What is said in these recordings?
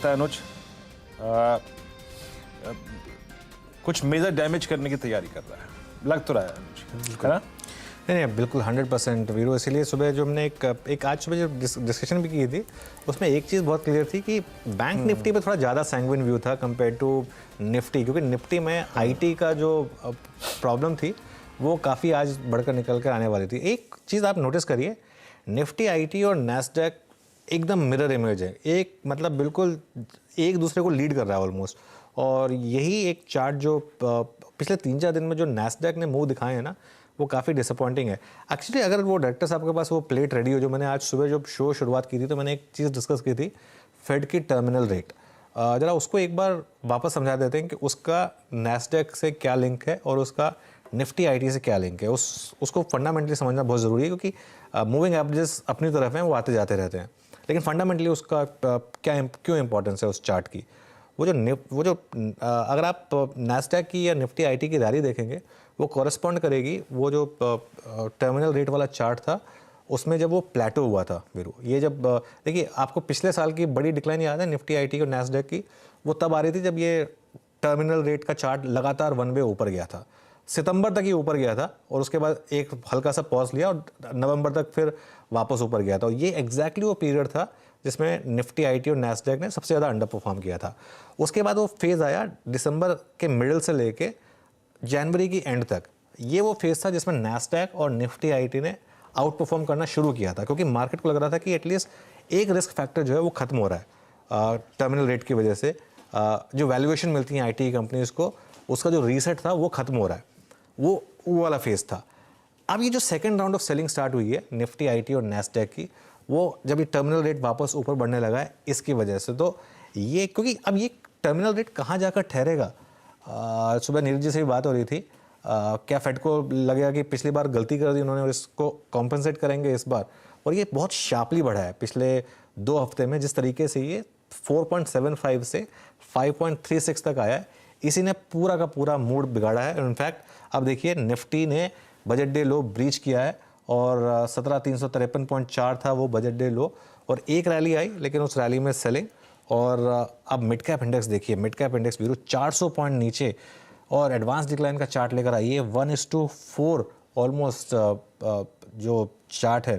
अनुज अ, अ, कुछ major damage करने की तैयारी कर रहा है, लग तो रहा है अनुज, है ना? नहीं नहीं बिल्कुल 100% वीरो। इसीलिए सुबह जो हमने एक आज सुबह जो डिस्कशन भी की थी उसमें एक चीज़ बहुत क्लियर थी कि बैंक निफ्टी पे थोड़ा ज़्यादा सैंग्विन व्यू था कंपेयर टू निफ्टी, क्योंकि निफ्टी में आईटी का जो प्रॉब्लम थी वो काफ़ी आज बढ़कर निकल कर आने वाली थी। एक चीज़ आप नोटिस करिए, निफ्टी आईटी और नैस्डैक एकदम मिरर इमेज है, एक मतलब बिल्कुल एक दूसरे को लीड कर रहा है ऑलमोस्ट। और यही एक चार्ट जो पिछले 3-4 दिन में जो नैस्डैक ने मुंह दिखाए हैं ना, वो काफ़ी डिसअपॉइंटिंग है। एक्चुअली अगर वो डायरेक्टर साहब के पास वो प्लेट रेडी हो, जो मैंने आज सुबह जब शो शुरुआत की थी तो मैंने एक चीज़ डिस्कस की थी, फेड की टर्मिनल रेट। ज़रा उसको एक बार वापस समझा देते हैं कि उसका नैस्डैक से क्या लिंक है और उसका निफ्टी आईटी से क्या लिंक है। उसको फंडामेंटली समझना बहुत ज़रूरी है, क्योंकि मूविंग एवरेजेस अपनी तरफ हैं, वो आते जाते रहते हैं, लेकिन फंडामेंटली उसका क्यों इंपॉर्टेंस है उस चार्ट की। वो जो अगर आप नैस्डैक की या निफ्टी आईटी की रैली देखेंगे, वो कॉरेस्पॉन्ड करेगी वो जो टर्मिनल रेट वाला चार्ट था उसमें जब वो प्लेटो हुआ था वीरू। ये जब देखिए आपको पिछले साल की बड़ी डिक्लाइन याद है निफ्टी आईटी और नैस्डैक की, वो तब आ रही थी जब ये टर्मिनल रेट का चार्ट लगातार वन वे ऊपर गया था, सितंबर तक ही ऊपर गया था और उसके बाद एक हल्का सा पॉज लिया और नवंबर तक फिर वापस ऊपर गया था। और ये एग्जैक्टली वो पीरियड था जिसमें निफ्टी आईटी और नैस्डैक ने सबसे ज़्यादा अंडर परफॉर्म किया था। उसके बाद वो फेज़ आया दिसंबर के मिडिल से लेके जनवरी की एंड तक, ये वो फेज़ था जिसमें नैस्डैक और निफ्टी आईटी ने आउट परफॉर्म करना शुरू किया था, क्योंकि मार्केट को लग रहा था कि एटलीस्ट एक रिस्क फैक्टर जो है वो खत्म हो रहा है टर्मिनल रेट की वजह से। जो वैल्यूएशन मिलती है आईटी कंपनीज को, उसका जो रीसेट था वो खत्म हो रहा है, वो वाला फेज़ था। अब ये जो second round of selling start हुई है निफ्टी आईटी और नैस्डैक की, वो जब ये टर्मिनल रेट वापस ऊपर बढ़ने लगा है इसकी वजह से, तो ये क्योंकि अब ये टर्मिनल रेट कहाँ जाकर ठहरेगा। सुबह नीरज जी से भी बात हो रही थी, क्या फेड को लगेगा कि पिछली बार गलती कर दी उन्होंने और इसको कॉम्पनसेट करेंगे इस बार, और ये बहुत शार्पली बढ़ा है पिछले 2 हफ्ते में। जिस तरीके से ये 4.75 से 5.36 तक आया है, इसी ने पूरा का पूरा मूड बिगाड़ा है। इनफैक्ट अब देखिए निफ्टी ने बजट डे लो ब्रीच किया है और 17,353.4 था वो बजट डे लो, और एक रैली आई लेकिन उस रैली में सेलिंग। और अब मिड कैप इंडेक्स देखिए, mid cap index Veeru 400 point नीचे, और एडवांस डिक्लाइन का चार्ट लेकर आइए 1:4 ऑलमोस्ट। जो चार्ट है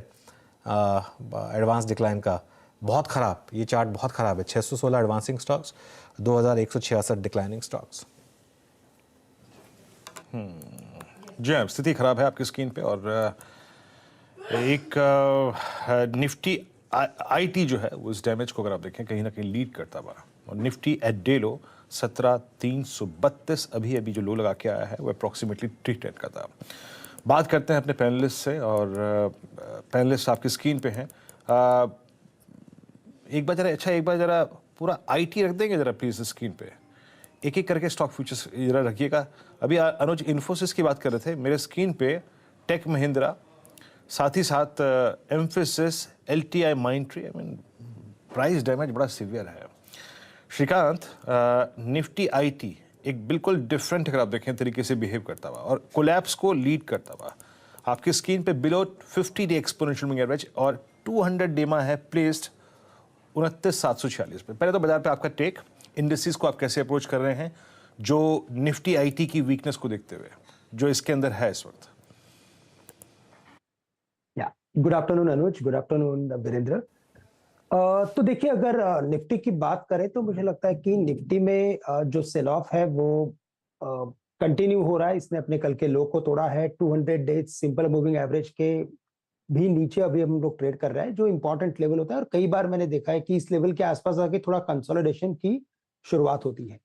एडवांस डिक्लाइन का, बहुत ख़राब, ये चार्ट बहुत ख़राब है। 616 एडवांसिंग स्टॉक्स, 2166 डिक्लाइनिंग स्टॉक्स। जी हाँ, स्थिति खराब है आपकी स्क्रीन पे। और एक निफ्टी आईटी जो है वो इस डैमेज को अगर आप देखें कहीं ना कहीं लीड करता हुआ, और निफ्टी एट डे लो 17,332 अभी जो लो लगा के आया है वो अप्रॉक्सीमेटली 310 का था। बात करते हैं अपने पैनलिस्ट से, और पैनलिस्ट आपकी स्क्रीन पे हैं। एक बार जरा पूरा आईटी रख देंगे जरा प्लीज स्क्रीन पे, एक एक करके स्टॉक फ्यूचर्स जरा रखिएगा। अभी अनुज इन्फोसिस की बात कर रहे थे, मेरे स्क्रीन पे टेक महिंद्रा, साथ ही साथ emphasis, LTI Mindtree, I mean price damage बड़ा सीवियर है। श्रीकांत, निफ्टी आईटी एक बिल्कुल डिफरेंट अगर आप देखें तरीके से बिहेव करता हुआ और कोलैप्स को लीड करता हुआ, आपकी स्क्रीन पे below 50 day exponential moving average और 200 डेमा है प्लेस्ड 29,746 पे। पहले तो बाजार पे आपका टेक, इंडस्ट्रीज को आप कैसे अप्रोच कर रहे हैं जो निफ्टी आईटी की वीकनेस को देखते हुए, जो इसके अंदर है इस वक्त? या गुड आफ्टरनून अनुज, गुड आफ्टरनून वीरेंद्र। तो देखिए, अगर निफ्टी की बात करें तो मुझे लगता है कि निफ्टी में जो सेल ऑफ है वो कंटिन्यू हो रहा है। इसने अपने कल के लो को तोड़ा है। 200 डेज सिंपल मूविंग एवरेज के भी नीचे अभी हम लोग ट्रेड कर रहे हैं, जो इंपॉर्टेंट लेवल होता है। और कई बार मैंने देखा है कि इस लेवल के आसपास आके थोड़ा कंसोलिडेशन की शुरुआत होती है।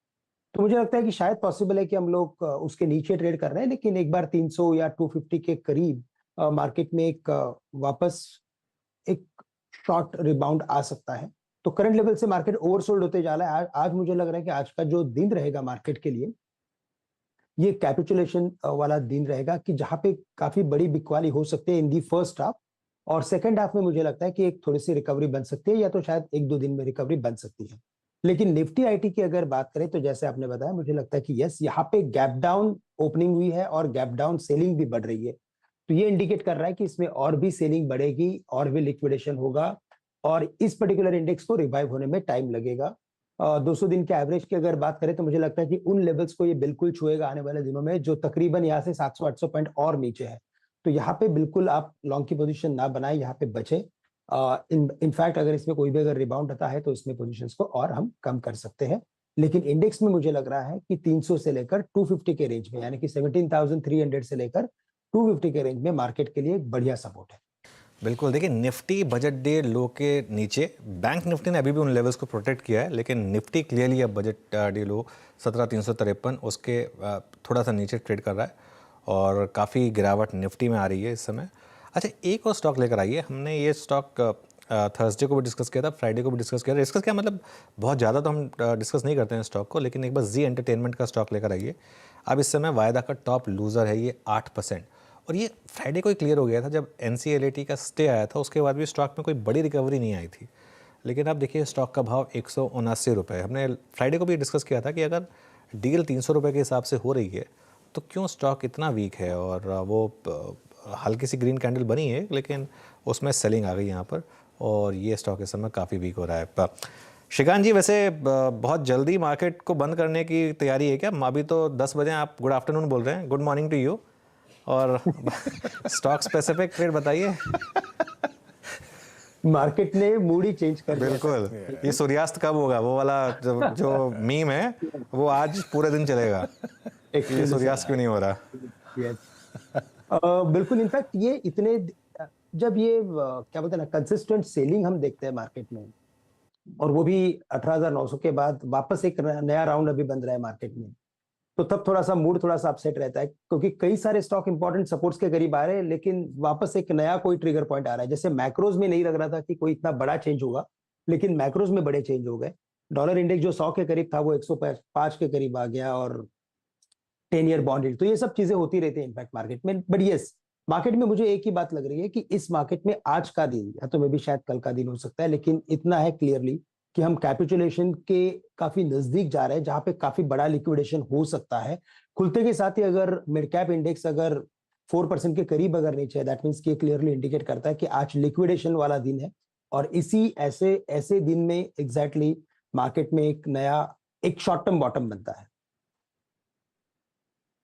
तो मुझे लगता है कि शायद पॉसिबल है कि हम लोग उसके नीचे ट्रेड कर रहे हैं, लेकिन एक बार 300 या 250 के करीब मार्केट में एक वापस एक शॉर्ट रिबाउंड आ सकता है। तो करंट लेवल से मार्केट ओवरसोल्ड होते जा रहा है। आज मुझे लग रहा है कि आज का जो दिन रहेगा मार्केट के लिए, ये कैपिचुलेशन वाला दिन रहेगा, कि जहां पे काफी बड़ी बिकवाली हो सकती है इन दी फर्स्ट हाफ, और सेकंड हाफ में मुझे लगता है कि एक थोड़ी सी रिकवरी बन सकती है, या तो शायद 1-2 दिन में रिकवरी बन सकती है। लेकिन निफ्टी आईटी की अगर बात करें तो जैसे आपने बताया, मुझे लगता है कि यस, यहाँ पे गैप डाउन ओपनिंग हुई है और गैप डाउन सेलिंग भी बढ़ रही है। तो ये इंडिकेट कर रहा है कि इसमें और भी सेलिंग बढ़ेगी और भी लिक्विडेशन होगा, और इस पर्टिकुलर इंडेक्स को रिवाइव होने में टाइम लगेगा। 200 दिन के एवरेज की अगर बात करें तो मुझे लगता है कि उन लेवल्स को ये बिल्कुल छुएगा आने वाले दिनों में, जो तकरीबन यहाँ से 700-800 पॉइंट और नीचे है। तो यहाँ पे बिल्कुल आप लॉन्ग की पोजीशन ना बनाए, यहाँ पे बचे। इनफैक्ट अगर इसमें कोई भी अगर रिबाउंड आता है तो इसमें पोजीशंस को और हम कम कर सकते हैं। लेकिन इंडेक्स में मुझे लग रहा है कि 300 से लेकर 250 के रेंज में, यानी कि 17,300 से लेकर 250 के रेंज में मार्केट के लिए एक बढ़िया सपोर्ट है। बिल्कुल, देखिए निफ्टी बजट डे लो के नीचे, बैंक निफ्टी ने अभी भी उन लेवल्स को प्रोटेक्ट किया है, लेकिन निफ्टी क्लियरली अब बजट डे लो 17,353 उसके थोड़ा सा नीचे ट्रेड कर रहा है और काफ़ी गिरावट निफ्टी में आ रही है इस समय। अच्छा, एक और स्टॉक लेकर आइए। हमने ये स्टॉक थर्सडे को भी डिस्कस किया था, फ्राइडे को भी डिस्कस किया था। डिस्कस किया मतलब बहुत ज़्यादा तो हम डिस्कस नहीं करते हैं स्टॉक को, लेकिन एक बार जी एंटरटेनमेंट का स्टॉक लेकर आइए। अब इस समय वायदा का टॉप लूज़र है ये 8%, और ये फ्राइडे को ही क्लियर हो गया था जब NCLAT का स्टे आया था। उसके बाद भी स्टॉक में कोई बड़ी रिकवरी नहीं आई थी, लेकिन अब देखिए स्टॉक का भाव 179 रुपये। हमने फ्राइडे को भी डिस्कस किया था कि अगर डील 300 रुपये के हिसाब से हो रही है तो क्यों स्टॉक इतना वीक है, और वो हल्की सी ग्रीन कैंडल बनी है लेकिन उसमें सेलिंग आ गई यहाँ पर, और ये स्टॉक इस समय काफ़ी वीक हो रहा है। श्रीकांत जी, वैसे बहुत जल्दी मार्केट को बंद करने की तैयारी है क्या? अभी तो 10 बजे, आप गुड आफ्टरनून बोल रहे हैं, गुड मॉर्निंग टू यू, और स्टॉक स्पेसिफिक ट्रेड बताइए। मार्केट ने मूड ही चेंज कर दिया। बिल्कुल, ये सूर्यास्त कब होगा वो वाला जो मीम है वो आज पूरे दिन चलेगा, ये सूर्यास्त क्यों नहीं हो रहा। बिल्कुल, इनफैक्ट ये इतने जब ये क्या बोलते हैं ना, कंसिस्टेंट सेलिंग हम देखते हैं मार्केट में, और वो भी 18,900 के बाद वापस एक नया राउंड अभी बन रहा है मार्केट में, तो तब थोड़ा सा मूड थोड़ा सा अपसेट रहता है, क्योंकि कई सारे स्टॉक इंपॉर्टेंट सपोर्ट्स के करीब आ रहे हैं, लेकिन वापस एक नया कोई ट्रिगर पॉइंट आ रहा है। जैसे मैक्रोज में नहीं लग रहा था कि कोई इतना बड़ा चेंज होगा, लेकिन मैक्रोज में बड़े चेंज हो गए। डॉलर इंडेक्स जो 100 के करीब था वो 105 के करीब आ गया, और 10 ईयर बॉन्ड यील्ड, तो ये सब चीजें होती रहती है इनफैक्ट मार्केट में। बट यस, मार्केट में मुझे एक ही बात लग रही है कि इस मार्केट में आज का दिन, या तो मे भी शायद कल का दिन हो सकता है, लेकिन इतना है क्लियरली कि हम कैपिटुलेशन के काफी नजदीक जा रहे हैं, जहां पे काफी बड़ा लिक्विडेशन हो सकता है। खुलते के साथ ही अगर मिड कैप इंडेक्स अगर 4% के करीब अगर नीचे है, दैट मीन्स कि क्लियरली इंडिकेट करता है कि आज लिक्विडेशन वाला दिन है, और इसी ऐसे ऐसे दिन में एग्जैक्टली मार्केट में एक नया एक शॉर्ट टर्म बॉटम बनता है।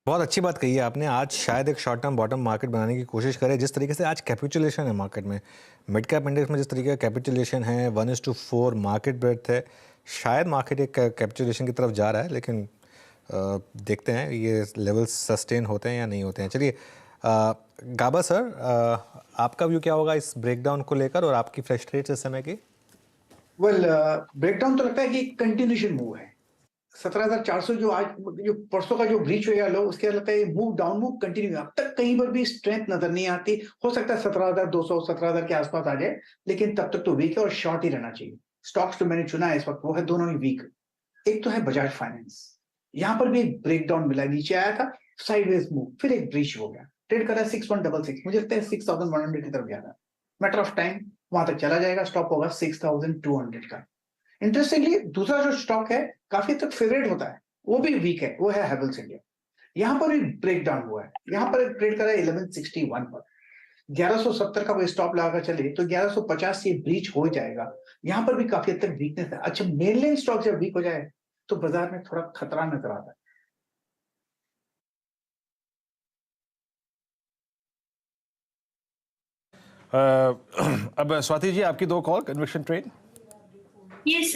बहुत अच्छी बात कही है आपने। आज शायद एक शॉर्ट टर्म बॉटम मार्केट बनाने की कोशिश करें। जिस तरीके से आज कैपिटुलेशन है मार्केट में, मिड कैप इंडेक्स में जिस तरीके का कैपिटुलेशन है, 1:4 मार्केट ब्रेड्थ है, शायद मार्केट एक कैपिटुलेशन की तरफ जा रहा है, लेकिन देखते हैं ये लेवल्स सस्टेन होते हैं या नहीं होते हैं। चलिए गाबा सर, आपका व्यू क्या होगा इस ब्रेकडाउन को लेकर और आपकी फ्रेश ट्रेड्स इस समय की? वेल, ब्रेकडाउन तो लगता है कि कंटिन्यूशन मूव है। 17,400 जो आज जो परसों का जो ब्रीच हुआ लो, उसके बाद लगता है मूव डाउन मूव कंटिन्यू। अब तक कहीं पर भी स्ट्रेंथ नजर नहीं आती। हो सकता है 17,200 17,000 के आसपास आ जाए, लेकिन तब तक तो वीक है और शॉर्ट ही रहना चाहिए। स्टॉक्स जो मैंने चुना है इस वक्त वो है दोनों ही वीक। एक तो है बजाज फाइनेंस, यहाँ पर भी एक ब्रेकडाउन मिला, नीचे आया था, साइडवेज मूव, फिर एक ब्रीच हो गया, ट्रेड करा 6166, मुझे लगता है 6100 की तरफ गया था। मैटर ऑफ टाइम वहां तक चला जाएगा, स्टॉप होगा 6200 का। इंटरेस्टिंगली दूसरा जो स्टॉक है काफी तक फेवरेट होता है, वो भी वीक है, वो है हैवेल्स इंडिया। यहाँ पर भी ब्रेक डाउन हुआ है, यहाँ पर ट्रेड करा 1161 पर। 1170 का वो स्टॉप लगाकर चले तो 1150 से ब्रीच हो जाएगा। यहाँ पर भी काफी हद तक वीकनेस है। अच्छा, मेनलाइन स्टॉक जब वीक हो जाए तो बाजार में थोड़ा खतरा नजर आता है। अब स्वाति जी, आपकी 2 call conviction trade. Yes,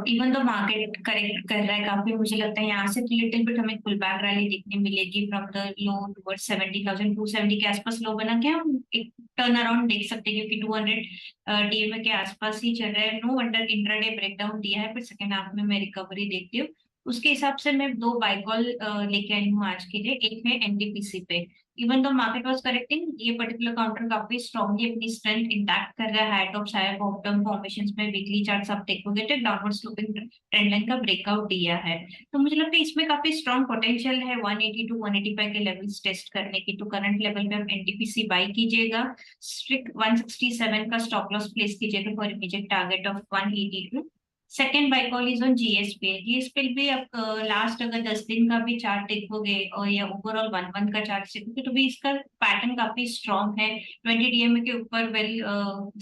even the market correct कर रहा है काफी, मुझे लगता है यहाँ से लिटिल बिट हमें पुल बैक रैली देखने मिलेगी फ्रॉम द लो टुवर्ड्स 70,270 के आसपास लो बना के हम एक टर्न अराउंड देख सकते हैं, क्योंकि 200 डीएमए के आसपास ही चल रहा है। नो वंडर इंट्राडे ब्रेकडाउन दिया है, फिर सेकंड हाफ में मैं रिकवरी देखती हूँ। उसके हिसाब से मैं 2 बाय कॉल लेके आई हूँ आज के लिए। एक है एनटीपीसी पे, even though market was correcting, ये पर्टिकुलर काउंटर काफी स्ट्रांगली अपनी स्ट्रेंथ इंटैक्ट कर रहा है। High top higher bottom formations में वीकली चार्ट्स आप देखोगे तो डाउनवर्ड स्लोपिंग ट्रेंड लाइन का ब्रेकआउट दिया है। तो मुझे लगता है इसमें काफी स्ट्रांग पोटेंशियल है 180 टू 185 के लेवल्स टेस्ट करने की। तो करंट लेवल पे आप एनटीपीसी बाय कीजिएगा, स्ट्रिक्ट 167 का स्टॉप लॉस प्लेस कीजिएगा for immediate target of 182। Second by call is on GSPL. GSPL भी अब लास्ट अगर 10 दिन का भी चार्ट देखोगे और या ओवरऑल 1 मंथ का चार्ट देखोगे तो भी इसका पैटर्न काफी स्ट्रॉन्ग है, 20 डीएमए के ऊपर वेल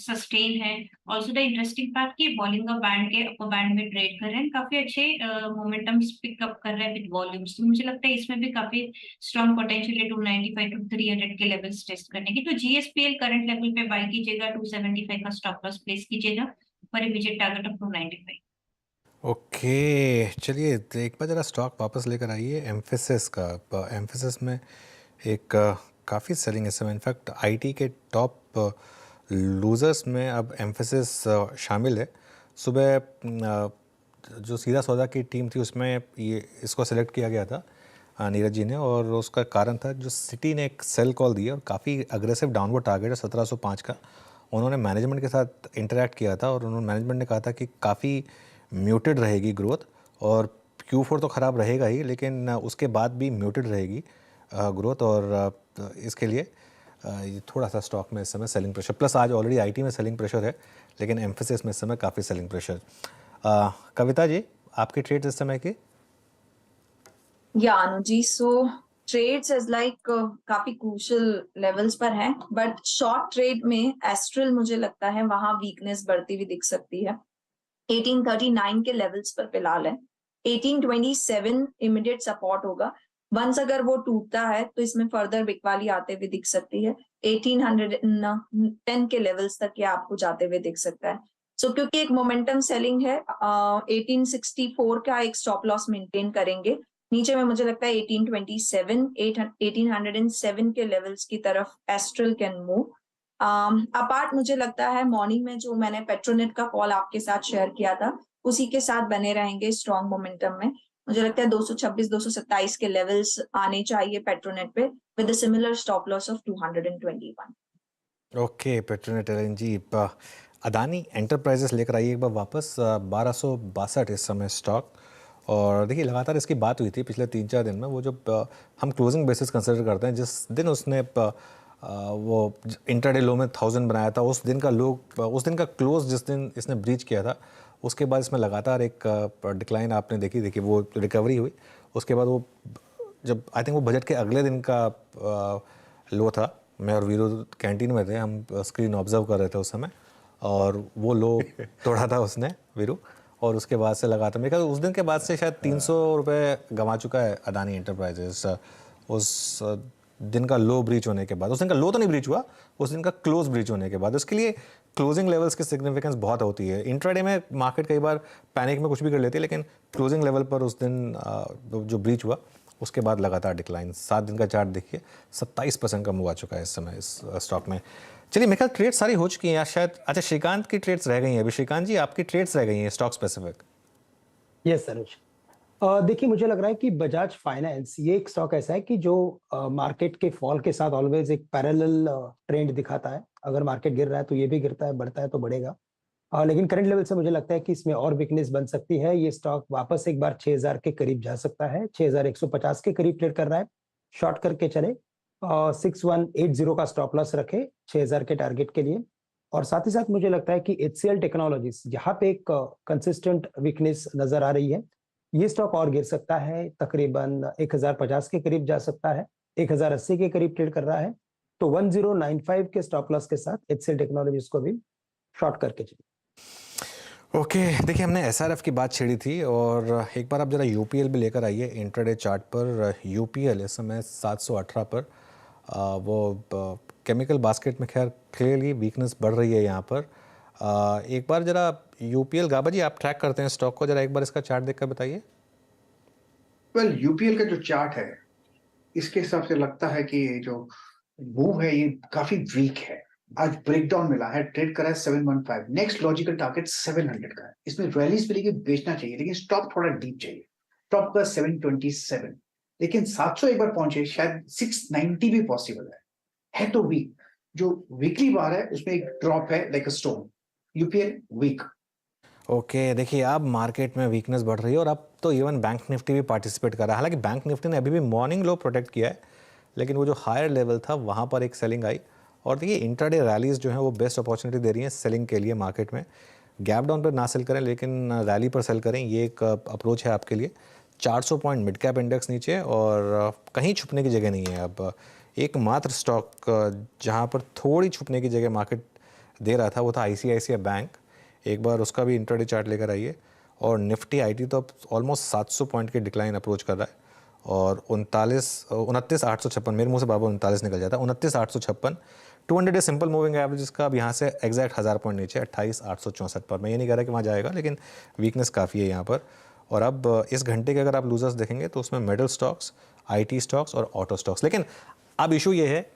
सस्टेन है। ऑल्सो द इंटरेस्टिंग फैक्ट कि बॉलिंग का बैंड के अपर बैंड में ट्रेड कर रहे हैं, काफी अच्छे मोमेंटम पिकअप कर रहे हैं विद वॉल्यूम्स। तो मुझे लगता है इसमें भी काफी स्ट्रॉन्ग पोटेंशियल है 295 टू 300 के लेवल्स टेस्ट करने की। तो जीएसपीएल करंट लेवल पे बाय कीजिएगा, 275 का स्टॉप लॉस प्लेस कीजिएगा पर इमीडिएट टारगेट ऑफ 295। ओके, चलिए एक बार ज़रा स्टॉक वापस लेकर आइए एम्फेसिस का। एम्फेसिस में एक काफ़ी सेलिंग इस समय, इनफैक्ट आईटी के टॉप लूजर्स में अब एम्फेसिस शामिल है। सुबह जो सीधा सौदा की टीम थी उसमें ये इसको सेलेक्ट किया गया था नीरज जी ने, और उसका कारण था जो सिटी ने एक सेल कॉल दी और काफ़ी अग्रेसिव डाउनवर्ड टारगेट है 1705 का। उन्होंने मैनेजमेंट के साथ इंटरेक्ट किया था और उन्होंने मैनेजमेंट ने कहा था कि काफ़ी म्यूटेड रहेगी ग्रोथ, और Q4 तो ख़राब रहेगा ही लेकिन उसके बाद भी म्यूटेड रहेगी ग्रोथ, और इसके लिए ये थोड़ा सा स्टॉक में इस समय सेलिंग प्रेशर, प्लस आज ऑलरेडी आईटी में सेलिंग प्रेशर है लेकिन एम्फेसिस में इस समय काफ़ी सेलिंग प्रेशर। कविता जी, आपकी ट्रेड्स इस समय की? या अनुजी, सो ट्रेड्स इज लाइक काफी क्रूशियल लेवल्स पर है, बट शॉर्ट ट्रेड में एस्ट्रल मुझे लगता है वहां वीकनेस बढ़ती हुई दिख सकती है। 1839 के लेवल्स पर फिलहाल है। 1827 इमीडिएट सपोर्ट होगा। वंस अगर वो टूटता है तो इसमें फर्दर बिकवाली आते हुए दिख सकती है। 1810 के लेवल्स तक ये आपको जाते हुए दिख सकता है। सो क्योंकि एक मोमेंटम सेलिंग है, 1864 का एक स्टॉप लॉस मेंटेन करेंगे। नीचे में मुझे लगता है 1827, 1807 के लेवल्स की तरफ एस्ट्रल कैन मूव। अपार्ट मुझे लगता है मॉर्निंग में जो मैंने पेट्रोनेट का कॉल आपके साथ शेयर किया था उसी के साथ बने रहेंगे स्ट्रॉन्ग मोमेंटम में। मुझे लगता है 226 227 के लेवल्स आने चाहिए पेट्रोनेट पे with a similar stop loss of 221। Okay, Petronet LNG. Adani enterprises लेकर आइए एक बार वापस, 1262 इस समय स्टॉक। और देखिए लगातार इसकी बात हुई थी पिछले 3-4 दिन में, वो जो हम क्लोजिंग बेसिस कंसिडर करते हैं, जिस दिन उसने वो इंट्राडे लो में 1000 बनाया था, उस दिन का क्लोज जिस दिन इसने ब्रीच किया था उसके बाद इसमें लगातार एक डिक्लाइन आपने देखी वो रिकवरी हुई। उसके बाद वो जब आई थिंक वो बजट के अगले दिन का लो था, मैं और वीरू कैंटीन में थे, हम स्क्रीन ऑब्जर्व कर रहे थे उस समय, और वो लो तोड़ा था उसने वीरू, और उसके बाद से लगातार मेरे ख्याल उस दिन के बाद से शायद 300 रुपये गंवा चुका है अदानी एंटरप्राइजेस। उस दिन का लो ब्रीच होने के बाद, उस दिन का लो तो नहीं ब्रीच हुआ, उस दिन का क्लोज ब्रीच होने के बाद, उसके लिए क्लोजिंग लेवल्स की सिग्निफिकेंस बहुत होती है। इंट्राडे में मार्केट कई बार पैनिक में कुछ भी कर लेती है, लेकिन क्लोजिंग लेवल पर उस दिन जो ब्रीच हुआ उसके बाद लगातार डिक्लाइन। 7 दिन का चार्ट देखिए, 27% का मूव आ चुका है इस समय इस स्टॉक में। चलिए, मेरे ख्याल ट्रेड सारी हो चुकी हैं या शायद, अच्छा श्रीकांत की ट्रेड्स रह गई हैं अभी। श्रीकांत जी, आपकी ट्रेड्स रह गई हैं स्टॉक स्पेसिफिक। यस सरोज, देखिए मुझे लग रहा है कि बजाज फाइनेंस ये एक स्टॉक ऐसा है कि जो मार्केट के फॉल के साथ ऑलवेज एक पैरेलल ट्रेंड दिखाता है। अगर मार्केट गिर रहा है तो ये भी गिरता है, बढ़ता है तो बढ़ेगा। लेकिन करंट लेवल से मुझे लगता है कि इसमें और वीकनेस बन सकती है। ये स्टॉक वापस एक बार 6000 के करीब जा सकता है। 6150 के करीब ट्रेड कर रहा है। शॉर्ट करके चले, 6180 का स्टॉप लॉस रखे 6000 के टारगेट के लिए। और साथ ही साथ मुझे लगता है कि HCL टेक्नोलॉजीज, जहां पे एक कंसिस्टेंट वीकनेस नजर आ रही है, ये स्टॉक और गिर सकता है, तकरीबन 1050 के करीब जा सकता है। 1080 के करीब ट्रेड कर रहा है, तो 1095 के स्टॉप लॉस के साथ HCL टेक्नोलॉजीज को भी शॉर्ट करके चलिए। ओके, देखिए हमने SRF की बात छेड़ी थी, और एक बार आप जरा UPL भी लेकर आइए इंट्राडे चार्ट पर। UPL इस समय 718 पर, वो केमिकल बास्केट में खैर क्लियरली वीकनेस बढ़ रही है यहाँ पर। एक बार जरा UPL, गाबा जी आप ट्रैक करते हैं स्टॉक को, जरा एक बार इसका चार्ट देखकर बताइए। वेल, UPL का जो चार्ट है इसके हिसाब से लगता है कि ये जो मूव है ये काफी वीक है। आज ब्रेकडाउन मिला है, ट्रेड करा है 715। नेक्स्ट लॉजिकल टारगेट 700 का है। इसमें रैलीज पे लेके बेचना चाहिए, लेकिन स्टॉप थोड़ा डीप चाहिए। टॉप का 727, लेकिन 700 एक बार पहुंचे, शायद 690 भी पॉसिबल है तो वीक। जो वीकली बार है उसमें एक ड्रॉप है like a stone. UPL week. Okay, देखिए अब मार्केट में वीकनेस बढ़ रही है, और अब तो इवन बैंक निफ्टी भी पार्टिसिपेट कर रहा है। हालांकि बैंक निफ्टी ने अभी भी मॉर्निंग लो प्रोटेक्ट किया है, लेकिन वो जो हायर लेवल था वहाँ पर एक सेलिंग आई। और देखिए इंट्राडे रैलीज जो हैं वो बेस्ट अपॉर्चुनिटी दे रही हैं सेलिंग के लिए मार्केट में। गैप डाउन पर ना सेल करें लेकिन रैली पर सेल करें, ये एक अप्रोच है आपके लिए। 400 पॉइंट मिड कैप इंडेक्स नीचे और कहीं छुपने की जगह नहीं है। अब एकमात्र स्टॉक जहां पर थोड़ी छुपने की जगह मार्केट दे रहा था वो था ICICI बैंक। एक बार उसका भी इंट्राडे चार्ट लेकर आइए। और निफ्टी IT तो अब ऑलमोस्ट 700 पॉइंट के डिक्लाइन अप्रोच कर रहा है और 29,856, मेरे मुंह से बाबा 39 निकल जाता है, 29,856। 200 डे सिंपल मूविंग एवरेज इसका अब यहाँ से एग्जैक्ट 1000 पॉइंट नीचे 28,864 पर। मैं ये नहीं कह रहा कि वहाँ जाएगा, लेकिन वीकनेस काफ़ी है यहाँ पर। और अब इस घंटे के अगर आप लूजर्स देखेंगे तो उसमें मेटल स्टॉक्स, IT स्टॉक्स और ऑटो स्टॉक्स। लेकिन अब इशू ये है,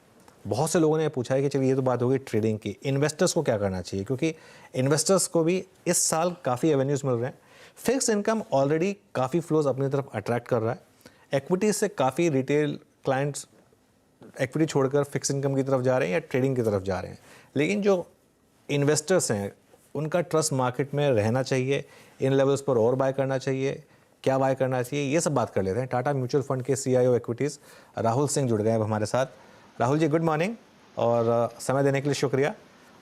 बहुत से लोगों ने पूछा है कि चलिए ये तो बात हो गई ट्रेडिंग की, इन्वेस्टर्स को क्या करना चाहिए, क्योंकि इन्वेस्टर्स को भी इस साल काफ़ी एवेन्यूज़ मिल रहे हैं। फिक्स इनकम ऑलरेडी काफ़ी फ्लोज अपनी तरफ अट्रैक्ट कर रहा है। एक्विटीज से काफ़ी रिटेल क्लाइंट्स एक्विटी छोड़कर फिक्स इनकम की तरफ जा रहे हैं या ट्रेडिंग की तरफ जा रहे हैं। लेकिन जो इन्वेस्टर्स हैं उनका ट्रस्ट मार्केट में रहना चाहिए, इन लेवल्स पर और बाय करना चाहिए, क्या बाय करना चाहिए, ये सब बात कर लेते हैं। टाटा म्यूचुअल फंड के CIO एक्विटीज़ राहुल सिंह जुड़ गए हैं अब हमारे साथ। राहुल जी गुड मॉर्निंग और समय देने के लिए शुक्रिया।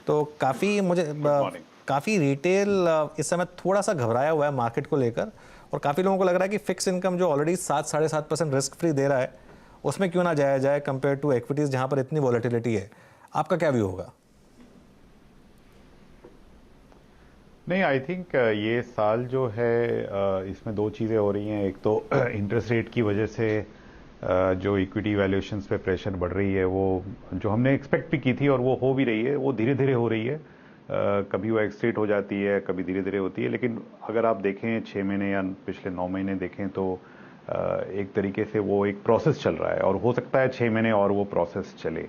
तो काफ़ी रिटेल इस समय थोड़ा सा घबराया हुआ है मार्केट को लेकर और काफ़ी लोगों को लग रहा है कि फिक्स इनकम जो ऑलरेडी 7-7.5% रिस्क फ्री दे रहा है उसमें क्यों ना जाया जाए कंपेयर टू एक्विटीज़ जहां पर इतनी वॉलेटिलिटी है। आपका क्या व्यू होगा? नहीं, आई थिंक ये साल जो है इसमें दो चीज़ें हो रही हैं। एक तो इंटरेस्ट रेट की वजह से जो इक्विटी वैल्यूएशंस पे प्रेशर बढ़ रही है, वो जो हमने एक्सपेक्ट भी की थी और वो हो भी रही है, वो धीरे धीरे हो रही है। कभी वो एक्सटेट हो जाती है, कभी धीरे धीरे होती है। लेकिन अगर आप देखें 6 महीने या पिछले 9 महीने देखें तो एक तरीके से वो एक प्रोसेस चल रहा है और हो सकता है 6 महीने और वो प्रोसेस चले।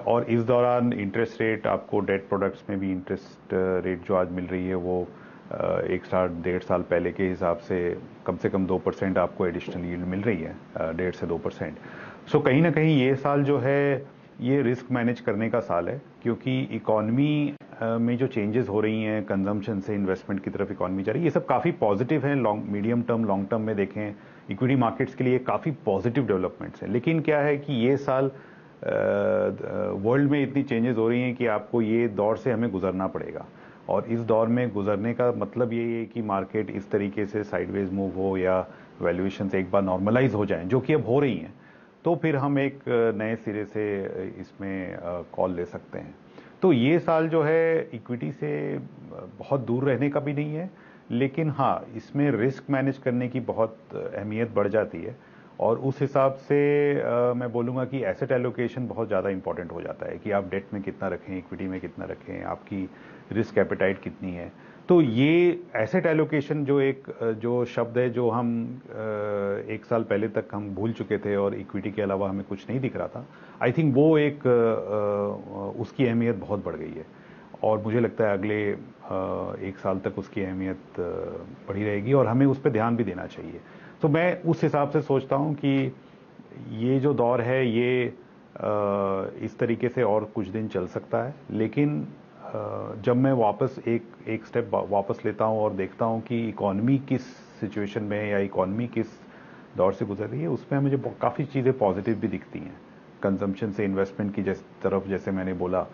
और इस दौरान इंटरेस्ट रेट आपको डेट प्रोडक्ट्स में भी इंटरेस्ट रेट जो आज मिल रही है वो 1.5 साल पहले के हिसाब से कम 2% आपको एडिशनल यील्ड मिल रही है, 1.5 से 2%। सो कहीं ना कहीं ये साल जो है ये रिस्क मैनेज करने का साल है, क्योंकि इकॉनमी में जो चेंजेस हो रही हैं, कंजम्पशन से इन्वेस्टमेंट की तरफ इकॉनमी जा रही है, ये सब काफ़ी पॉजिटिव हैं। मीडियम टर्म लॉन्ग टर्म में देखें इक्विटी मार्केट्स के लिए काफ़ी पॉजिटिव डेवलपमेंट्स हैं। लेकिन क्या है कि ये साल वर्ल्ड में इतनी चेंजेस हो रही हैं कि आपको ये दौर से हमें गुजरना पड़ेगा। और इस दौर में गुजरने का मतलब ये है कि मार्केट इस तरीके से साइडवेज मूव हो या वैल्यूएशंस एक बार नॉर्मलाइज हो जाएं, जो कि अब हो रही हैं, तो फिर हम एक नए सिरे से इसमें कॉल ले सकते हैं। तो ये साल जो है इक्विटी से बहुत दूर रहने का भी नहीं है, लेकिन हाँ इसमें रिस्क मैनेज करने की बहुत अहमियत बढ़ जाती है। और उस हिसाब से मैं बोलूँगा कि एसेट एलोकेशन बहुत ज़्यादा इंपॉर्टेंट हो जाता है कि आप डेट में कितना रखें, इक्विटी में कितना रखें, आपकी रिस्क एपेटाइट कितनी है। तो ये एसेट एलोकेशन जो शब्द है जो हम 1 साल पहले तक हम भूल चुके थे और इक्विटी के अलावा हमें कुछ नहीं दिख रहा था, आई थिंक वो उसकी अहमियत बहुत बढ़ गई है और मुझे लगता है अगले 1 साल तक उसकी अहमियत बढ़ी रहेगी और हमें उस पर ध्यान भी देना चाहिए। तो मैं उस हिसाब से सोचता हूँ कि ये जो दौर है ये इस तरीके से और कुछ दिन चल सकता है। लेकिन जब मैं वापस एक स्टेप वापस लेता हूँ और देखता हूँ कि इकॉनमी किस सिचुएशन में या इकॉनमी किस दौर से गुजर रही है, उसमें मुझे काफ़ी चीज़ें पॉजिटिव भी दिखती हैं। कंजम्पशन से इन्वेस्टमेंट की तरफ, जैसे मैंने बोला,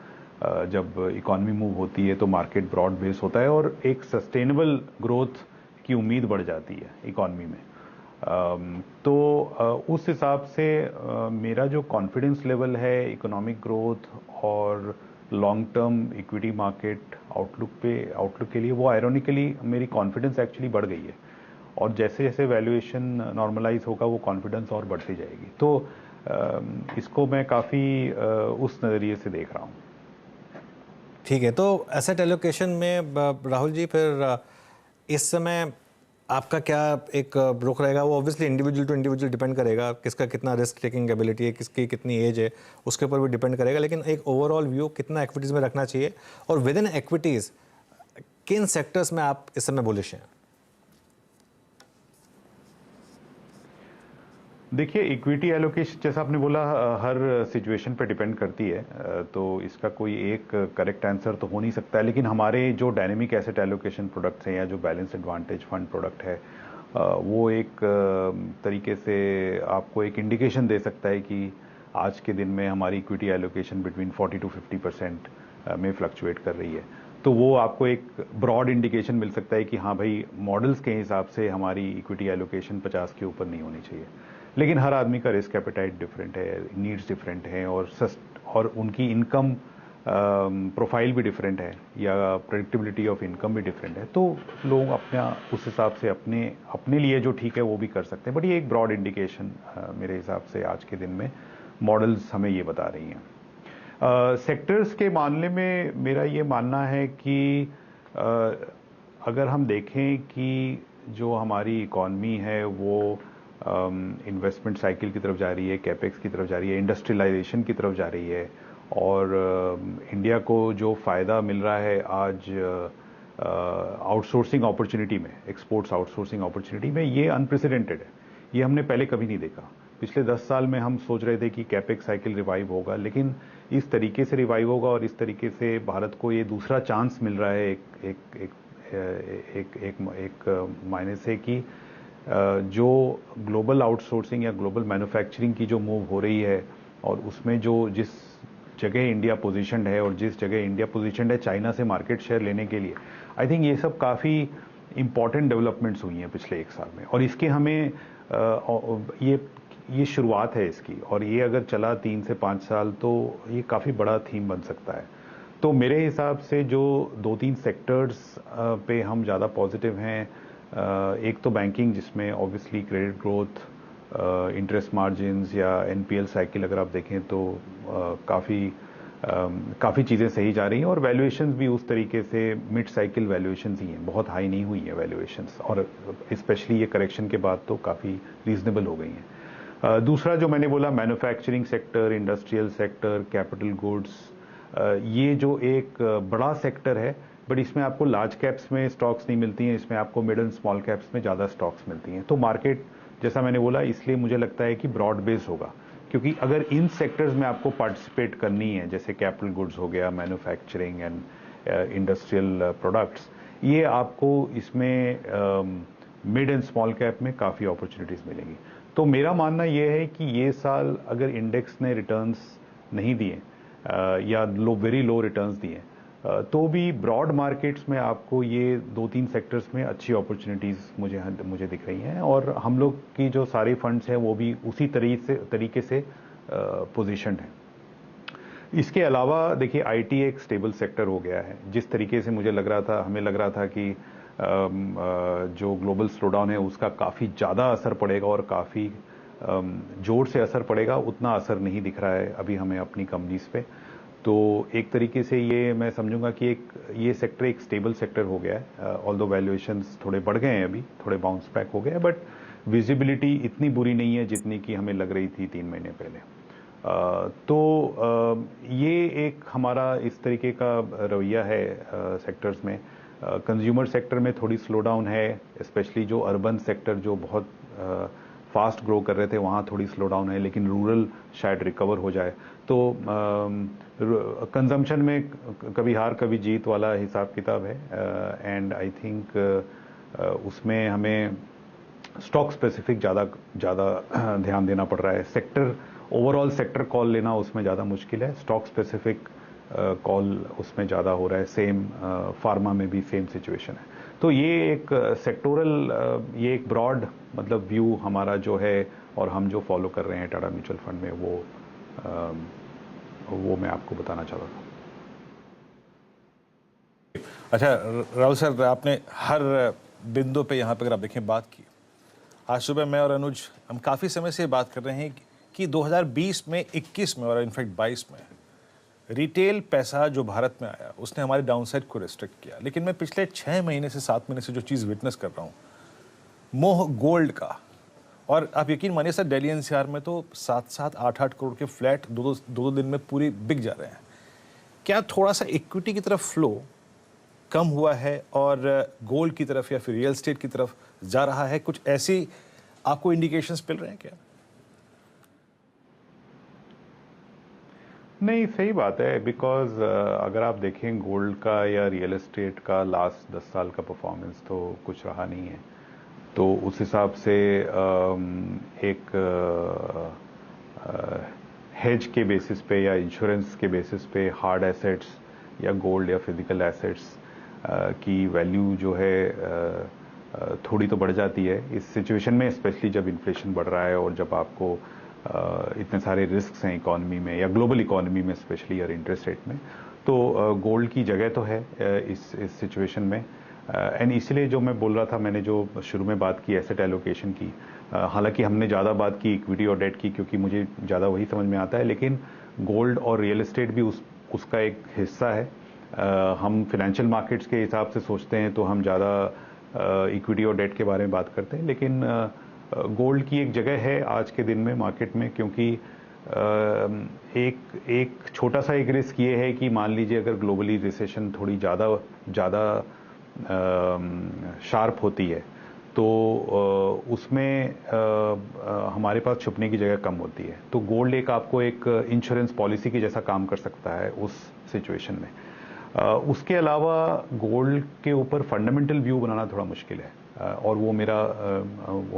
जब इकॉनमी मूव होती है तो मार्केट ब्रॉड बेस होता है और एक सस्टेनेबल ग्रोथ की उम्मीद बढ़ जाती है इकॉनमी में। तो उस हिसाब से मेरा जो कॉन्फिडेंस लेवल है इकोनॉमिक ग्रोथ और long term equity market outlook के लिए, वो आयरॉनिकली मेरी कॉन्फिडेंस एक्चुअली बढ़ गई है और जैसे जैसे वैल्यूएशन नॉर्मलाइज होगा वो कॉन्फिडेंस और बढ़ती जाएगी। तो इसको मैं काफ़ी उस नज़रिए से देख रहा हूँ। ठीक है, तो एसेट एलोकेशन में राहुल जी फिर इस समय आपका क्या एक रुख रहेगा? वो obviously individual to individual depend करेगा, किसका कितना रिस्क टेकिंग एबिलिटी है, किसकी कितनी एज है, उसके ऊपर भी डिपेंड करेगा। लेकिन एक ओवरऑल व्यू कितना एक्विटीज़ में रखना चाहिए और विद इन एक्विटीज़ किन सेक्टर्स में आप इस समय बुलिश हैं? देखिए, इक्विटी एलोकेशन जैसा आपने बोला हर सिचुएशन पे डिपेंड करती है, तो इसका कोई एक करेक्ट आंसर तो हो नहीं सकता है। लेकिन हमारे जो डायनेमिक एसेट एलोकेशन प्रोडक्ट्स हैं या जो बैलेंस एडवांटेज फंड प्रोडक्ट है, वो एक तरीके से आपको एक इंडिकेशन दे सकता है कि आज के दिन में हमारी इक्विटी एलोकेशन बिटवीन 40 to 50% में फ्लक्चुएट कर रही है। तो वो आपको एक ब्रॉड इंडिकेशन मिल सकता है कि हाँ भाई मॉडल्स के हिसाब से हमारी इक्विटी एलोकेशन 50 के ऊपर नहीं होनी चाहिए। लेकिन हर आदमी का रिस्क एपेटाइट डिफरेंट है, नीड्स डिफरेंट हैं, और उनकी इनकम प्रोफाइल भी डिफरेंट है या प्रेडिक्टेबिलिटी ऑफ इनकम भी डिफरेंट है। तो लोग अपना उस हिसाब से अपने लिए जो ठीक है वो भी कर सकते हैं। बट ये एक ब्रॉड इंडिकेशन मेरे हिसाब से आज के दिन में मॉडल्स हमें ये बता रही हैं। सेक्टर्स के मामले में मेरा ये मानना है कि अगर हम देखें कि जो हमारी इकॉनमी है वो इन्वेस्टमेंट साइकिल की तरफ जा रही है, कैपेक्स की तरफ जा रही है, इंडस्ट्रियलाइजेशन की तरफ जा रही है, और इंडिया को जो फ़ायदा मिल रहा है आज आउटसोर्सिंग अपॉर्चुनिटी में, एक्सपोर्ट्स आउटसोर्सिंग अपॉर्चुनिटी में, ये अनप्रेसिडेंटेड है। ये हमने पहले कभी नहीं देखा। पिछले 10 साल में हम सोच रहे थे कि कैपेक्स साइकिल रिवाइव होगा, लेकिन इस तरीके से रिवाइव होगा और इस तरीके से भारत को ये दूसरा चांस मिल रहा है एक मायने से कि जो ग्लोबल आउटसोर्सिंग या ग्लोबल मैन्युफैक्चरिंग की जो मूव हो रही है और उसमें जो जिस जगह इंडिया पोजीशनड है और जिस जगह इंडिया पोजीशनड है चाइना से मार्केट शेयर लेने के लिए, आई थिंक ये सब काफ़ी इंपॉर्टेंट डेवलपमेंट्स हुई हैं पिछले 1 साल में। और इसके हमें ये शुरुआत है इसकी, और ये अगर चला 3 से 5 साल तो ये काफ़ी बड़ा थीम बन सकता है। तो मेरे हिसाब से जो 2-3 सेक्टर्स पे हम ज़्यादा पॉजिटिव हैं, एक तो बैंकिंग, जिसमें obviously credit growth, interest margins या एनपीएल साइकिल अगर आप देखें तो काफ़ी चीज़ें सही जा रही हैं, और वैल्यूएशंस भी उस तरीके से मिड साइकिल वैल्यूएशंस ही हैं, बहुत हाई नहीं हुई है वैल्यूएशंस, और स्पेशली ये करेक्शन के बाद तो काफ़ी रीजनेबल हो गई हैं। दूसरा जो मैंने बोला, manufacturing sector, industrial sector, capital goods, ये जो एक बड़ा सेक्टर है, बट इसमें आपको लार्ज कैप्स में स्टॉक्स नहीं मिलती हैं, इसमें आपको मिड एंड स्मॉल कैप्स में ज़्यादा स्टॉक्स मिलती हैं। तो मार्केट, जैसा मैंने बोला, इसलिए मुझे लगता है कि ब्रॉड बेस होगा, क्योंकि अगर इन सेक्टर्स में आपको पार्टिसिपेट करनी है, जैसे कैपिटल गुड्स हो गया, मैन्युफैक्चरिंग एंड इंडस्ट्रियल प्रोडक्ट्स, ये आपको इसमें मिड एंड स्मॉल कैप में काफ़ी अपॉर्चुनिटीज़ मिलेंगी। तो मेरा मानना ये है कि ये साल अगर इंडेक्स ने रिटर्न्स नहीं दिए या वेरी लो रिटर्न्स दिए, तो भी ब्रॉड मार्केट्स में आपको ये 2-3 सेक्टर्स में अच्छी अपॉर्चुनिटीज़ मुझे दिख रही हैं, और हम लोग की जो सारी फंड्स हैं वो भी उसी तरीके से पोजीशन्ड हैं। इसके अलावा देखिए, आईटी एक स्टेबल सेक्टर हो गया है। जिस तरीके से हमें लग रहा था कि जो ग्लोबल स्लोडाउन है उसका काफ़ी ज़्यादा असर पड़ेगा और काफ़ी जोर से असर पड़ेगा, उतना असर नहीं दिख रहा है अभी हमें अपनी कंपनीज पे। तो एक तरीके से ये मैं समझूंगा कि ये सेक्टर एक स्टेबल सेक्टर हो गया है, ऑल्दो वैल्यूएशंस थोड़े बढ़ गए हैं, अभी थोड़े बाउंस बैक हो गए हैं, बट विजिबिलिटी इतनी बुरी नहीं है जितनी कि हमें लग रही थी 3 महीने पहले। तो ये एक हमारा इस तरीके का रवैया है सेक्टर्स में। कंज्यूमर सेक्टर में थोड़ी स्लो डाउन है, स्पेशली जो अर्बन सेक्टर जो बहुत फास्ट ग्रो कर रहे थे वहाँ थोड़ी स्लो डाउन है, लेकिन रूरल शायद रिकवर हो जाए। तो कंजम्पशन में कभी हार कभी जीत वाला हिसाब किताब है, एंड आई थिंक उसमें हमें स्टॉक स्पेसिफिक ज़्यादा ध्यान देना पड़ रहा है। सेक्टर ओवरऑल सेक्टर कॉल लेना उसमें ज़्यादा मुश्किल है, स्टॉक स्पेसिफिक कॉल उसमें ज़्यादा हो रहा है। सेम फार्मा में भी सेम सिचुएशन है। तो ये एक सेक्टोरल, ये एक ब्रॉड मतलब व्यू हमारा जो है और हम जो फॉलो कर रहे हैं टाटा म्यूचुअल फंड में, वो मैं आपको बताना चाहता था। अच्छा राहुल सर, आपने हर बिंदु पे यहाँ पे अगर आप देखें बात की। आज सुबह मैं और अनुज हम काफ़ी समय से बात कर रहे हैं कि 2020 में, 21 में और इनफैक्ट 22 में रिटेल पैसा जो भारत में आया उसने हमारे डाउनसाइड को रिस्ट्रिक्ट किया। लेकिन मैं पिछले 6 महीने से 7 महीने से जो चीज़ विटनेस कर रहा हूँ, मोह गोल्ड का, और आप यकीन मानिए सर, दिल्ली एनसीआर में तो 7-7, 8-8 करोड़ के फ्लैट दो दिन में पूरी बिक जा रहे हैं। क्या थोड़ा सा इक्विटी की तरफ फ्लो कम हुआ है और गोल्ड की तरफ या फिर रियल एस्टेट की तरफ जा रहा है? कुछ ऐसी आपको इंडिकेशंस मिल रहे हैं क्या? नहीं, सही बात है, बिकॉज अगर आप देखें गोल्ड का या रियल एस्टेट का लास्ट 10 साल का परफॉर्मेंस तो कुछ रहा नहीं है। तो उस हिसाब से एक हेज के बेसिस पे या इंश्योरेंस के बेसिस पे हार्ड एसेट्स या गोल्ड या फिजिकल एसेट्स की वैल्यू जो है थोड़ी तो बढ़ जाती है इस सिचुएशन में, स्पेशली जब इन्फ्लेशन बढ़ रहा है और जब आपको इतने सारे रिस्क हैं इकोनॉमी में या ग्लोबल इकोनॉमी में स्पेशली और इंटरेस्ट रेट में। तो गोल्ड की जगह तो है इस सिचुएशन में। एंड इसलिए जो मैं बोल रहा था, मैंने जो शुरू में बात की एसेट एलोकेशन की, हालांकि हमने ज़्यादा बात की इक्विटी और डेट की क्योंकि मुझे ज़्यादा वही समझ में आता है, लेकिन गोल्ड और रियल एस्टेट भी उसका एक हिस्सा है। हम फाइनेंशियल मार्केट्स के हिसाब से सोचते हैं तो हम ज़्यादा इक्विटी और डेट के बारे में बात करते हैं, लेकिन गोल्ड की एक जगह है आज के दिन में मार्केट में, क्योंकि एक छोटा सा एक रिस्क ये है कि मान लीजिए अगर ग्लोबली रिसेशन थोड़ी ज़्यादा शार्प होती है तो उसमें हमारे पास छुपने की जगह कम होती है। तो गोल्ड एक आपको एक इंश्योरेंस पॉलिसी की जैसा काम कर सकता है उस सिचुएशन में। उसके अलावा गोल्ड के ऊपर फंडामेंटल व्यू बनाना थोड़ा मुश्किल है और वो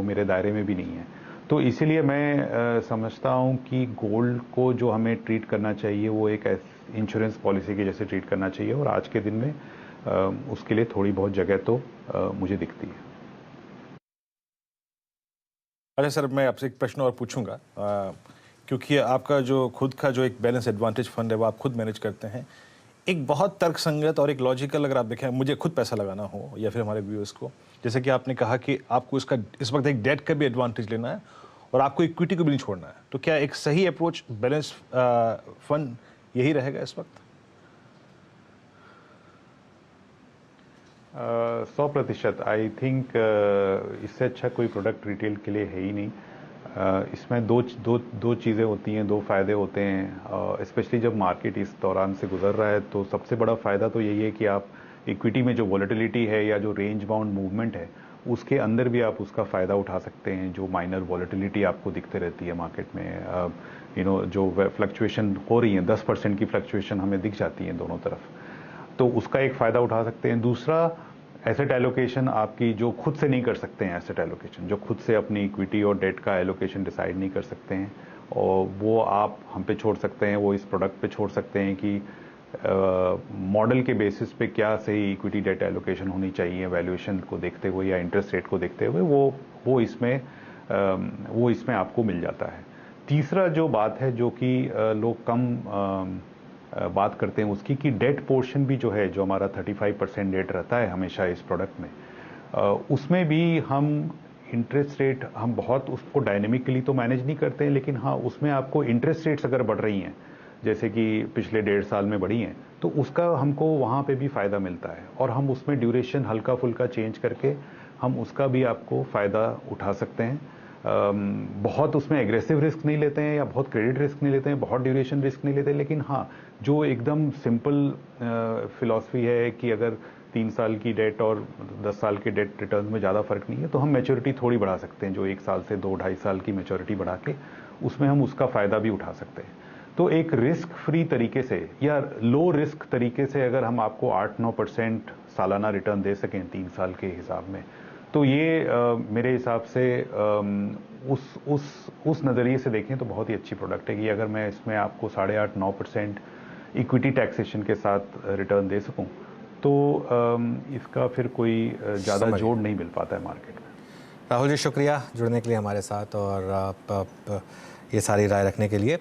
मेरे दायरे में भी नहीं है। तो इसीलिए मैं समझता हूँ कि गोल्ड को जो हमें ट्रीट करना चाहिए वो एक इंश्योरेंस पॉलिसी के जैसे ट्रीट करना चाहिए, और आज के दिन में उसके लिए थोड़ी बहुत जगह तो मुझे दिखती है। अच्छा सर, मैं आपसे एक प्रश्न और पूछूंगा, क्योंकि आपका जो खुद का जो एक बैलेंस एडवांटेज फंड है वो आप खुद मैनेज करते हैं। एक बहुत तर्कसंगत और एक लॉजिकल अगर आप देखें, मुझे खुद पैसा लगाना हो या फिर हमारे व्यूअर्स को, जैसे कि आपने कहा कि आपको इसका इस वक्त एक डेट का भी एडवांटेज लेना है और आपको इक्विटी को भी नहीं छोड़ना है, तो क्या एक सही अप्रोच बैलेंस फंड यही रहेगा इस वक्त? 100%। आई थिंक इससे अच्छा कोई प्रोडक्ट रिटेल के लिए है ही नहीं। इसमें दो चीज़ें होती हैं, दो फ़ायदे होते हैं, स्पेशली जब मार्केट इस दौरान से गुजर रहा है। तो सबसे बड़ा फ़ायदा तो यही है कि आप इक्विटी में जो वॉलेटिलिटी है या जो रेंज बाउंड मूवमेंट है उसके अंदर भी आप उसका फ़ायदा उठा सकते हैं। जो माइनर वॉलेटिलिटी आपको दिखते रहती है मार्केट में, जो फ्लक्चुएशन हो रही है, 10% की फ्लक्चुएशन हमें दिख जाती है दोनों तरफ, तो उसका एक फ़ायदा उठा सकते हैं। दूसरा, एसेट एलोकेशन आपकी जो खुद से नहीं कर सकते हैं, एसेट एलोकेशन जो खुद से अपनी इक्विटी और डेट का एलोकेशन डिसाइड नहीं कर सकते हैं, और वो आप हम पे छोड़ सकते हैं, वो इस प्रोडक्ट पे छोड़ सकते हैं कि मॉडल के बेसिस पे क्या सही इक्विटी डेट एलोकेशन होनी चाहिए वैल्यूएशन को देखते हुए या इंटरेस्ट रेट को देखते हुए, वो इसमें आपको मिल जाता है। तीसरा जो बात है जो कि लोग कम बात करते हैं उसकी, कि डेट पोर्शन भी जो है, जो हमारा 35% डेट रहता है हमेशा इस प्रोडक्ट में, उसमें भी हम इंटरेस्ट रेट हम बहुत उसको डायनेमिकली तो मैनेज नहीं करते हैं, लेकिन हाँ उसमें आपको इंटरेस्ट रेट्स अगर बढ़ रही हैं जैसे कि पिछले 1.5 साल में बढ़ी हैं, तो उसका हमको वहाँ पे भी फ़ायदा मिलता है, और हम उसमें ड्यूरेशन हल्का फुल्का चेंज करके हम उसका भी आपको फ़ायदा उठा सकते हैं। बहुत उसमें एग्रेसिव रिस्क नहीं लेते हैं या बहुत क्रेडिट रिस्क नहीं लेते हैं, बहुत ड्यूरेशन रिस्क नहीं लेते, लेकिन हाँ जो एकदम सिंपल फिलॉसफी है कि अगर 3 साल की डेट और 10 साल के डेट रिटर्न में ज़्यादा फर्क नहीं है, तो हम मैच्योरिटी थोड़ी बढ़ा सकते हैं, जो 1 साल से 2-2.5 साल की मैच्योरिटी बढ़ा के उसमें हम उसका फ़ायदा भी उठा सकते हैं। तो एक रिस्क फ्री तरीके से या लो रिस्क तरीके से अगर हम आपको 8-9% सालाना रिटर्न दे सकें 3 साल के हिसाब में, तो ये मेरे हिसाब से उस नज़रिए से देखें तो बहुत ही अच्छी प्रोडक्ट है कि अगर मैं इसमें आपको 8.5-9% इक्विटी टैक्सेशन के साथ रिटर्न दे सकूं, तो इसका फिर कोई ज़्यादा जोड़ नहीं मिल पाता है मार्केट में। राहुल जी, शुक्रिया जुड़ने के लिए हमारे साथ और आप ये सारी राय रखने के लिए।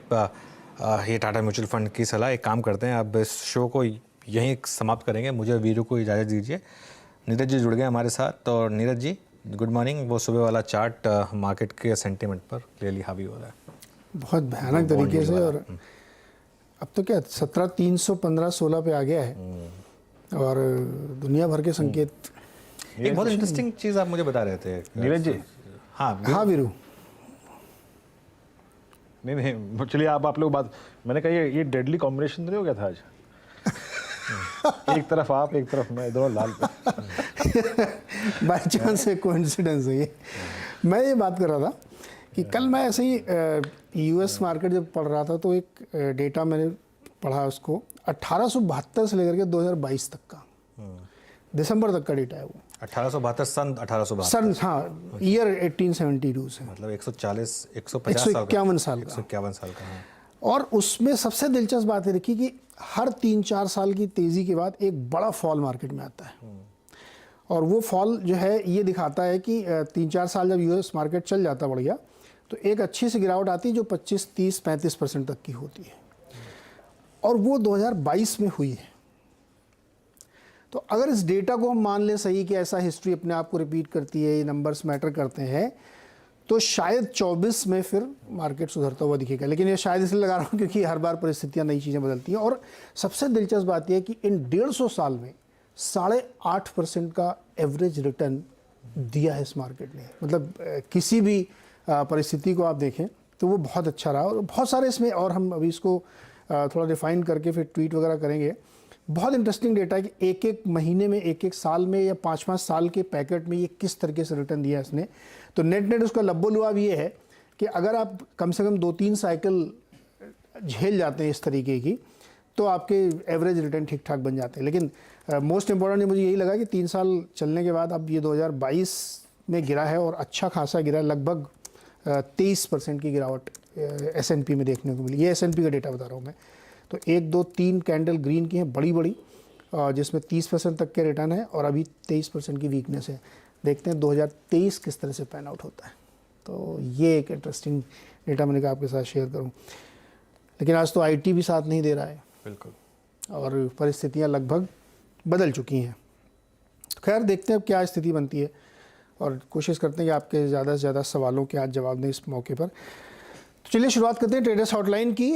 ये टाटा म्यूचुअल फंड की सलाह। एक काम करते हैं, अब इस शो को यहीं समाप्त करेंगे, मुझे वीरू को इजाज़त दीजिए। नीरज जी जुड़ गए हमारे साथ, और नीरज जी गुड मॉर्निंग। वो सुबह वाला चार्ट मार्केट के सेंटीमेंट पर क्लियरली हावी हो रहा है, बहुत भयानक तरीके से, और अब तो क्या 17,315-16 पे आ गया है, और दुनिया भर के संकेत। एक बहुत इंटरेस्टिंग चीज़ आप मुझे बता रहे थे नीरज जी। हाँ वीरू, नहीं चलिए आप लोग बात, मैंने कहा ये डेडली कॉम्बिनेशन नहीं हो गया था आज? एक तरफ आप, एक तरफ मैं, दोनों लाल पे। बाय चांस एक कोइंसिडेंस है ये। मैं ये बात कर रहा था कि कल मैं ऐसे ही यूएस मार्केट जब पढ़ रहा था, तो एक डेटा मैंने पढ़ा, उसको 1872 से लेकर के 2022 तक का, दिसंबर तक का डेटा है वो। 1872 सन 1872 सन, हाँ, ईयर 1872 से, मतलब 150 साल का। 151 साल का। 151 साल का, हाँ। और उसमें सबसे दिलचस्प बात ये रखी कि हर 3-4 साल की तेज़ी के बाद एक बड़ा फॉल मार्केट में आता है, और वो फॉल जो है ये दिखाता है कि 3-4 साल जब यूएस मार्केट चल जाता बढ़िया, तो एक अच्छी सी गिरावट आती है जो 25, 30, 35% तक की होती है, और वो 2022 में हुई है। तो अगर इस डेटा को हम मान लें सही कि ऐसा हिस्ट्री अपने आप को रिपीट करती है, ये नंबर्स मैटर करते हैं, तो शायद 24 में फिर मार्केट सुधरता हुआ दिखेगा। लेकिन ये शायद इसलिए लगा रहा हूँ क्योंकि हर बार परिस्थितियाँ, नई चीज़ें बदलती हैं। और सबसे दिलचस्प बात यह है कि इन 150 साल में 8.5% का एवरेज रिटर्न दिया है इस मार्केट ने। मतलब किसी भी परिस्थिति को आप देखें तो वो बहुत अच्छा रहा, और बहुत सारे इसमें, और हम अभी इसको थोड़ा रिफाइन करके फिर ट्वीट वगैरह करेंगे। बहुत इंटरेस्टिंग डेटा है कि एक एक महीने में, एक एक साल में, या 5-5 साल के पैकेट में ये किस तरीके से रिटर्न दिया इसने। तो नेट उसका लब्बो-लुआब ये है कि अगर आप कम से कम 2-3 साइकिल झेल जाते हैं इस तरीके की, तो आपके एवरेज रिटर्न ठीक ठाक बन जाते हैं। लेकिन मोस्ट इंपॉर्टेंट मुझे यही लगा कि 3 साल चलने के बाद अब ये 2022 में गिरा है, और अच्छा खासा गिरा है, लगभग 23% की गिरावट S&P में देखने को मिली। ये S&P का डेटा बता रहा हूँ मैं। तो 1, 2, 3 कैंडल ग्रीन की हैं, बड़ी बड़ी, जिसमें 30% तक के रिटर्न है, और अभी 23% की वीकनेस है। देखते हैं 2023 किस तरह से पैन आउट होता है। तो ये एक इंटरेस्टिंग डेटा मैंने कहा आपके साथ शेयर करूं। लेकिन आज तो IT भी साथ नहीं दे रहा है, बिल्कुल, और परिस्थितियां लगभग बदल चुकी हैं। तो खैर देखते हैं अब क्या स्थिति बनती है, और कोशिश करते हैं कि आपके ज़्यादा से ज़्यादा सवालों के आज जवाब दें इस मौके पर। तो चलिए शुरुआत करते हैं ट्रेडर्स हॉटलाइन की।